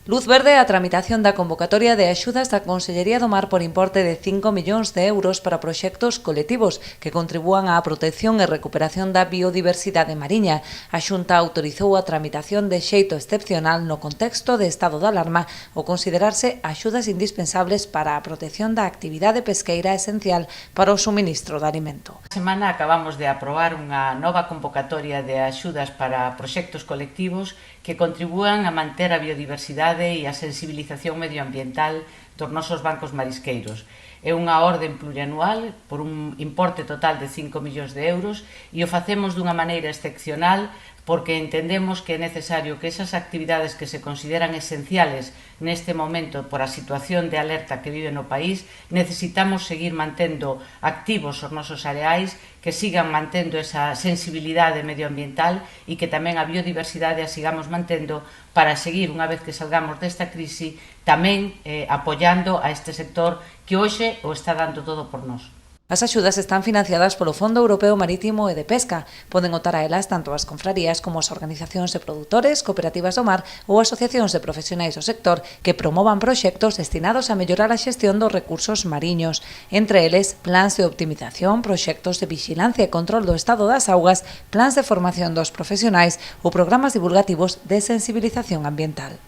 Luz verde á tramitación da convocatoria de axudas da Consellería do Mar por importe de 5 millóns de euros para proxectos colectivos que contribúan á protección e recuperación da biodiversidade mariña. A Xunta autorizou a tramitación de xeito excepcional no contexto de estado de alarma ao considerarse axudas indispensables para a protección da actividade pesqueira esencial para o suministro de alimento. Esta semana acabamos de aprobar unha nova convocatoria de axudas para proxectos colectivos que contribúan a manter a biodiversidade e a sensibilización medioambiental dos nosos bancos marisqueiros. É unha orde plurianual por un importe total de 5 millóns de euros e o facemos dunha maneira excepcional porque entendemos que é necesario que esas actividades que se consideran esenciales neste momento por a situación de alerta que vive no país, necesitamos seguir mantendo activos os nosos areais, que sigan mantendo esa sensibilidade medioambiental e que tamén a biodiversidade a sigamos mantendo para seguir, unha vez que salgamos desta crise, tamén apoiando a este sector que hoxe o está dando todo por nós. As axudas están financiadas polo Fondo Europeo Marítimo e de Pesca. Poden optar a elas tanto as confrarías como as organizacións de produtores, cooperativas do mar ou asociacións de profesionais do sector que promovan proxectos destinados a mellorar a xestión dos recursos mariños. Entre eles, plans de optimización, proxectos de vixilancia e control do estado das augas, plans de formación dos profesionais ou programas divulgativos de sensibilización ambiental.